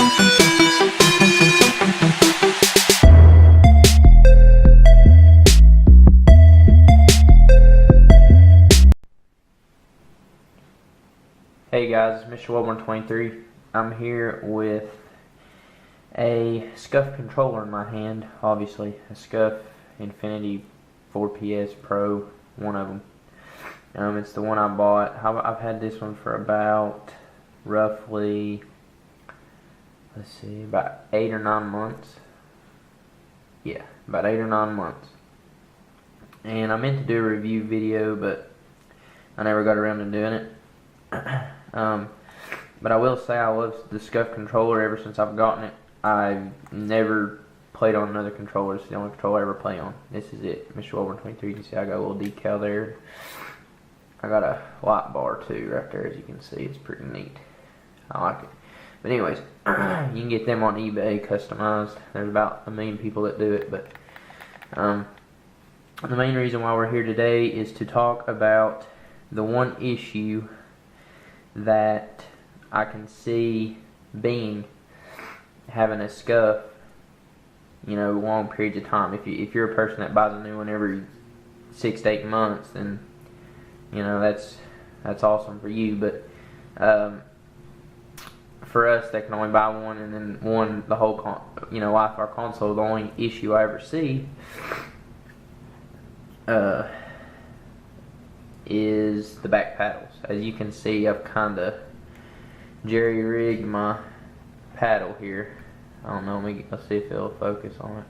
Hey guys, it's Mr. Wellborn 23. I'm here with a SCUF controller in my hand, obviously a SCUF Infinity 4PS Pro, one of them. It's the one I bought. I've had this one for about roughly, about 8 or 9 months. Yeah, about 8 or 9 months. And I meant to do a review video, but I never got around to doing it. But I will say I love the SCUF controller ever since I've gotten it. I've never played on another controller. It's the only controller I ever play on. This is it, Mr. Wellborn 23. You can see I got a little decal there. I got a light bar too right there, as you can see. It's pretty neat. I like it. But anyways, you can get them on eBay customized. There's about 1 million people that do it. But the main reason why we're here today is to talk about the one issue that I can see being having a SCUF, long periods of time. If you're a person that buys a new one every 6 to 8 months, then that's awesome for you. But for us that can only buy one and then the whole life of our console, the only issue I ever see is the back paddles. As you can see, I've kind of jerry-rigged my paddle here. I don't know, let's see if it'll focus on it.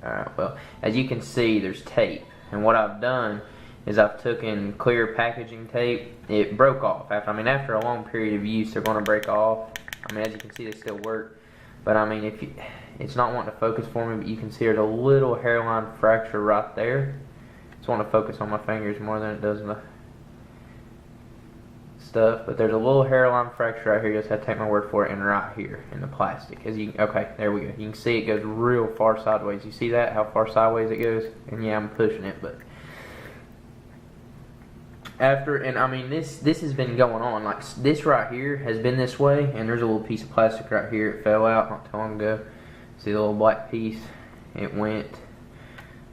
Alright, well, as you can see, there's tape. And what I've done is I've taken clear packaging tape. It broke off. After a long period of use, they're going to break off. As you can see, they still work. But it's not wanting to focus for me, but you can see there's a little hairline fracture right there. It's wanting to focus on my fingers more than it does in the stuff. But there's a little hairline fracture right here. You just have to take my word for it, and right here in the plastic. Okay, there we go. You can see it goes real far sideways. You see that? How far sideways it goes? And yeah, I'm pushing it, but this has been going on. Like, this right here has been this way, and there's a little piece of plastic right here. It fell out not too long ago. See the little black piece? It went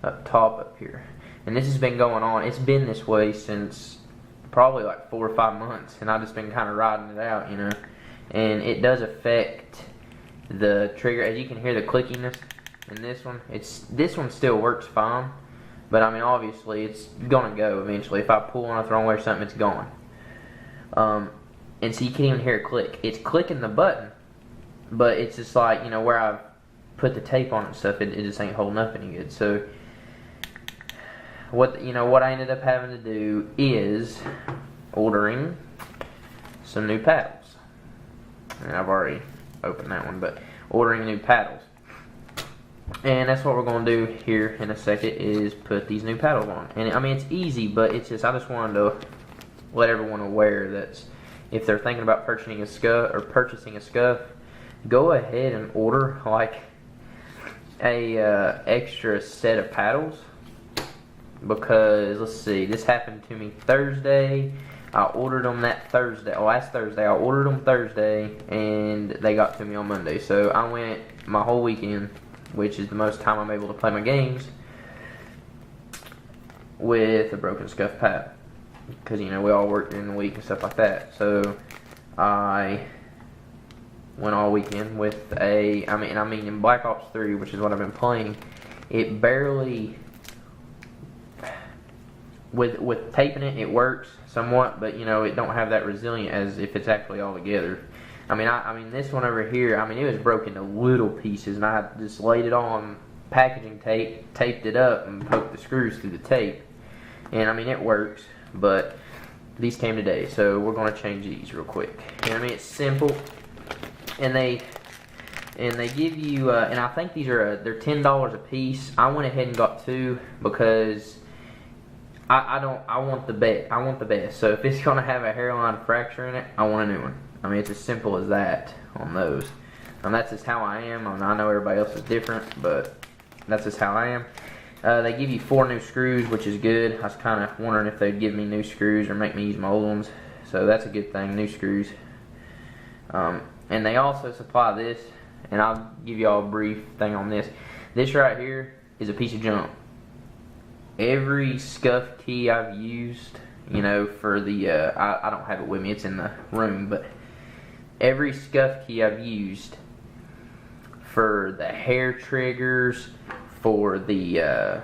up top up here. And this has been going on. It's been this way since probably like 4 or 5 months, and I've just been kind of riding it out, And it does affect the trigger. As you can hear the clickiness in this one. This one still works fine. But obviously it's gonna go eventually. If I pull on a throwing away or something, it's gone. And so you can't even hear it click. It's clicking the button, but it's just like, where I've put the tape on and stuff, it just ain't holding up any good. So what I ended up having to do is ordering some new paddles. And I've already opened that one, but ordering new paddles. And that's what we're going to do here in a second, is put these new paddles on. And it's easy, but I just wanted to let everyone aware that if they're thinking about purchasing a SCUF, go ahead and order like a extra set of paddles. Because let's see, this happened to me Thursday. I ordered them last Thursday. I ordered them Thursday, and they got to me on Monday. So I went my whole weekend, which is the most time I'm able to play my games, with a broken SCUF pad. Because, we all work during the week and stuff like that. So, I went all weekend with in Black Ops 3, which is what I've been playing, it barely, with taping it works somewhat, but, it don't have that resilient as if it's actually all together. This one over here, it was broken to little pieces, and I just laid it on packaging tape, taped it up, and poked the screws through the tape. And it works, but these came today, so we're going to change these real quick. And it's simple, and they give you, and I think these are they're $10 a piece. I went ahead and got 2 because I want the best. So if it's going to have a hairline fracture in it, I want a new one. It's as simple as that on those. That's just how I am. I know everybody else is different, but that's just how I am. They give you 4 new screws, which is good. I was kind of wondering if they'd give me new screws or make me use my old ones. so that's a good thing. New screws. And they also supply this, and I'll give you all a brief thing on this. This right here is a piece of junk. Every SCUF key I've used, you know, for the, I don't have it with me, it's in the room, but every SCUF key I've used for the hair triggers, for the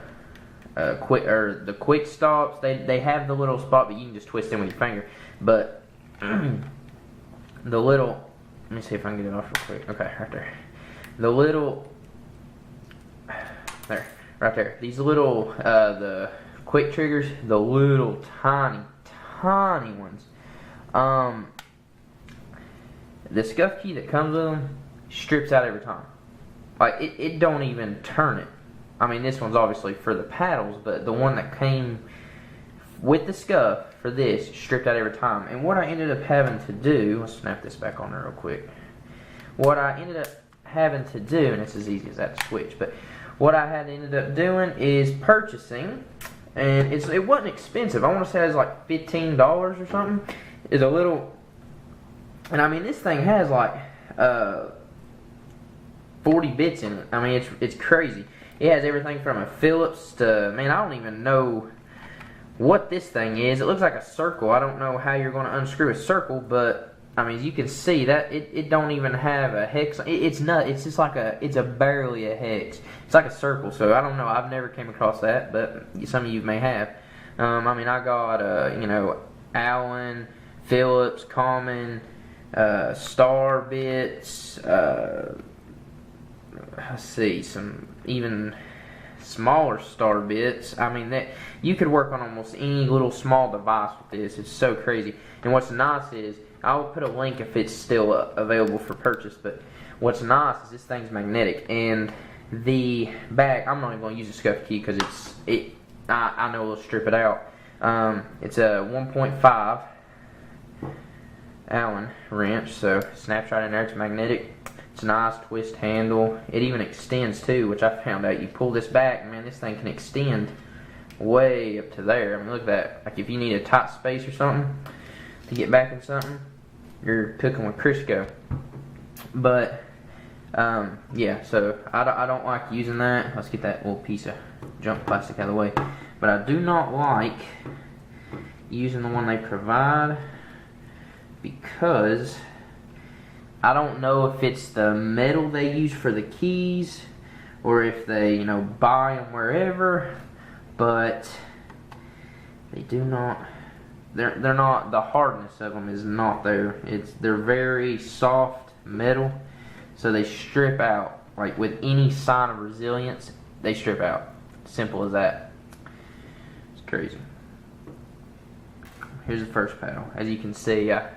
quick stops, they have the little spot, but you can just twist in with your finger. But the little, let me see if I can get it off real quick. Okay, right there. The little, there, right there. These little, the quick triggers, the little tiny ones. The SCUF key that comes with them strips out every time. Like, it don't even turn it. I mean, this one's obviously for the paddles, but the one that came with the SCUF for this stripped out every time. And what I ended up having to do, let's snap this back on there real quick. What I ended up having to do, and it's as easy as that to switch, but what I had ended up doing is purchasing, and it wasn't expensive. I want to say it was like $15 or something. It's a little, and I mean, this thing has like 40 bits in it. I mean, it's crazy. It has everything from a Phillips to, man, I don't even know what this thing is. It looks like a circle. I don't know how you're going to unscrew a circle, but I mean, as you can see, that it don't even have a hex. It's not. It's just like it's barely a hex. It's like a circle. So I don't know. I've never came across that, but some of you may have. I mean, I got you know, Allen, Phillips, Common, Star bits. Let's see, some even smaller star bits. I mean, that you could work on almost any little small device with this. It's so crazy. And what's nice is, I'll put a link if it's still available for purchase, but what's nice is this thing's magnetic, and the back, I'm not even going to use a SCUF key because I know it'll strip it out. It's a 1.5 Allen wrench, so snaps right in there. It's magnetic. It's a nice twist handle. It even extends too, which I found out. You pull this back, man, this thing can extend way up to there. I mean, look at that. Like, if you need a tight space or something to get back in something, you're cooking with Crisco. But yeah, so I don't like using that. Let's get that little piece of junk plastic out of the way. But I do not like using the one they provide, because I don't know if it's the metal they use for the keys, or if they, you know, buy them wherever, but they do not, they're not, the hardness of them is not there. They're very soft metal, so they strip out. Like, with any sign of resilience, they strip out. Simple as that. It's crazy. Here's the first paddle. As you can see, I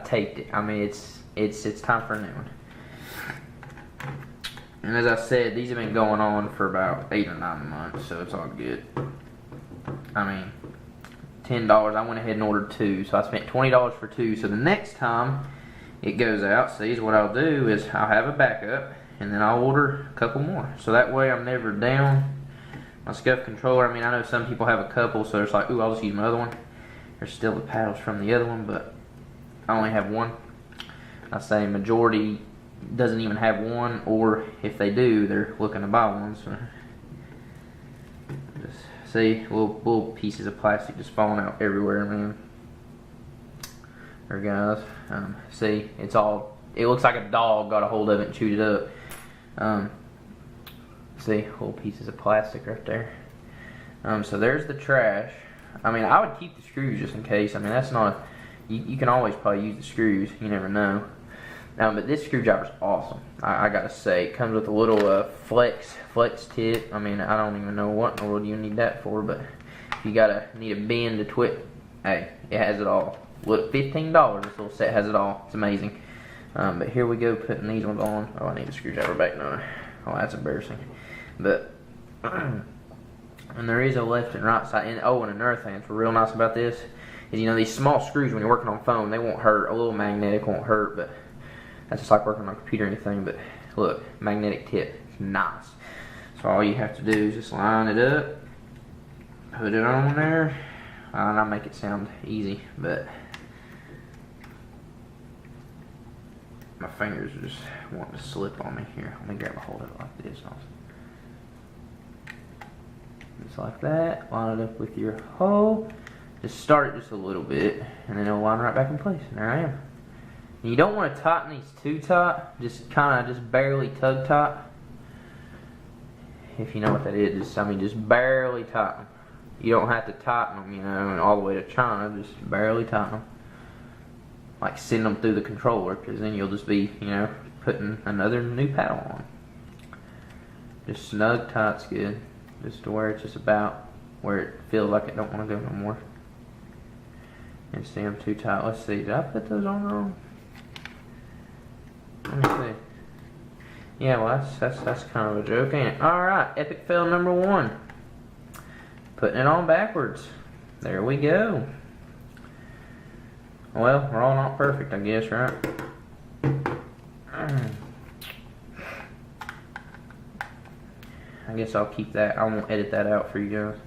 taped it. I mean, it's time for a new one. And as I said, these have been going on for about 8 or 9 months, so it's all good. I mean, $10. I went ahead and ordered 2, so I spent $20 for 2. So the next time it goes out, see, what I'll do is I'll have a backup, and then I'll order a couple more. So that way I'm never down. My SCUF controller, I mean, I know some people have a couple, so it's like, ooh, I'll just use my other one. There's still the paddles from the other one, but I only have one. I say majority doesn't even have one, or if they do, they're looking to buy one. So just see, little pieces of plastic just falling out everywhere, man. There, guys. See, it looks like a dog got a hold of it and chewed it up. See, little pieces of plastic right there. So there's the trash. I mean, I would keep the screws just in case. I mean, that's not, you can always probably use the screws. You never know. But this screwdriver's awesome. I gotta say, it comes with a little flex tip. I mean, I don't even know what in the world you need that for, but if you need a bend to twist, hey, it has it all. Look, $15. This little set has it all. It's amazing. But here we go, putting these ones on. Oh, I need the screwdriver back now. Oh, that's embarrassing. But and there is a left and right side. And oh, and another thing that's real nice about this is, you know, these small screws when you're working on foam, they won't hurt. A little magnetic won't hurt, but that's just like working on a computer or anything. But look, magnetic tip, it's nice. So all you have to do is just line it up, put it on there, and I'll make it sound easy, but my fingers are just wanting to slip on me here. Let me grab a hold of it like this. Just like that. Line it up with your hole. Just start it just a little bit, and then it'll line right back in place. And there I am. And you don't want to tighten these too tight. Just kind of just barely tug tight. If you know what that is, just barely tighten them. You don't have to tighten them, and all the way to China. Just barely tighten them. Like send them through the controller, because then you'll just be, putting another new paddle on. Just snug tight's good. Just to where it's just about where it feels like it don't want to go no more. And stay them too tight. Let's see, did I put those on wrong? Let me see. Yeah, well that's kind of a joke, ain't it? Alright, epic fail number 1. Putting it on backwards. There we go. Well, we're all not perfect, I guess, right? I guess I'll keep that. I won't edit that out for you guys.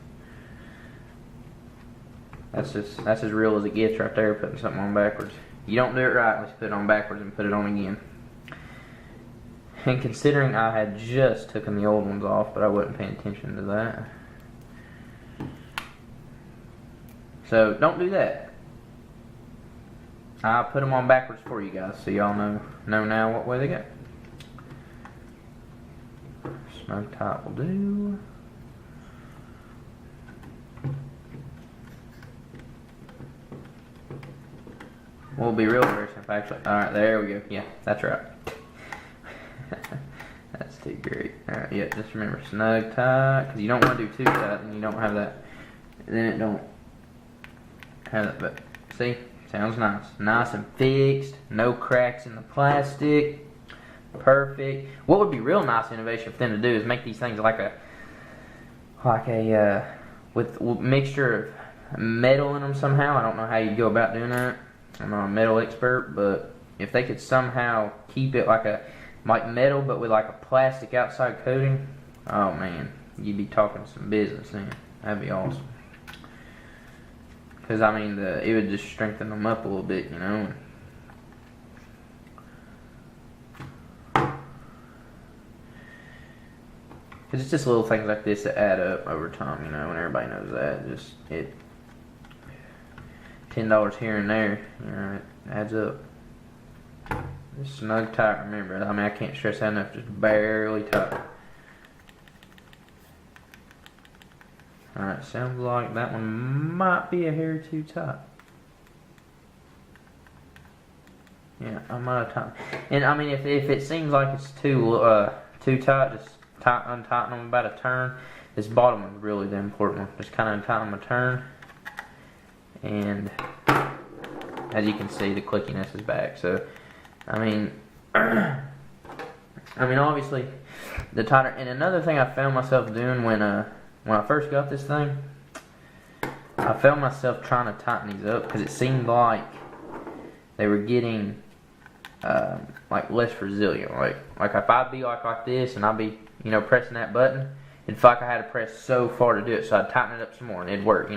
That's as real as it gets right there, putting something on backwards. You don't do it right unless you put it on backwards and put it on again. And considering I had just taken the old ones off, but I wasn't paying attention to that. So don't do that. I put them on backwards for you guys, so y'all know now what way they go. Snug tight will do. We'll be real very simple, actually. Alright, there we go. Yeah, that's right. That's too great. Alright, yeah, just remember, snug tight, because you don't want to do too tight, and you don't have that. Then it don't have that, but see? Sounds nice. Nice and fixed. No cracks in the plastic. Perfect. What would be real nice innovation for them to do is make these things like a with mixture of metal in them somehow. I don't know how you go about doing that. I'm not a metal expert, but if they could somehow keep it like metal but with like a plastic outside coating, oh man, you'd be talking some business then. That'd be awesome. Because, I mean, it would just strengthen them up a little bit, Because it's just little things like this that add up over time, and everybody knows that. $10 here and there, it adds up. Just snug tight, remember. I mean, I can't stress that enough, just barely tight. Alright, sounds like that one might be a hair too tight. Yeah, I might have tightened. And I mean, if it seems like it's too tight, just untighten them about a turn. This bottom one's really the important one. Just kind of untighten them a turn. And as you can see, the clickiness is back. So, I mean, obviously, the tighter. And another thing I found myself doing when I first got this thing, I found myself trying to tighten these up because it seemed like they were getting like less resilient. Like if I'd be like this and I'd be pressing that button, it'd feel like I had to press so far to do it. So I'd tighten it up some more and it'd work.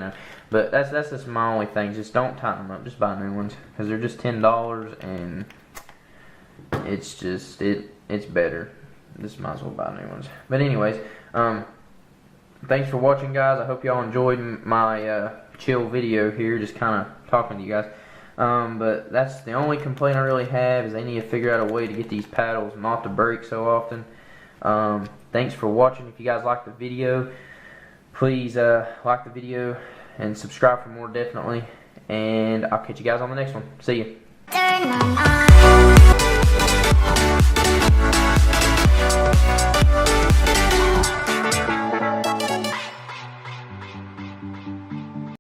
But that's just my only thing. Just don't tighten them up. Just buy new ones because they're just $10 and it's just it's better. Just might as well buy new ones. But anyways, thanks for watching, guys. I hope y'all enjoyed my chill video here, just kind of talking to you guys. But that's the only complaint I really have, is they need to figure out a way to get these paddles not to break so often. Thanks for watching. If you guys like the video, please like the video and subscribe for more, definitely. And I'll catch you guys on the next one. See ya.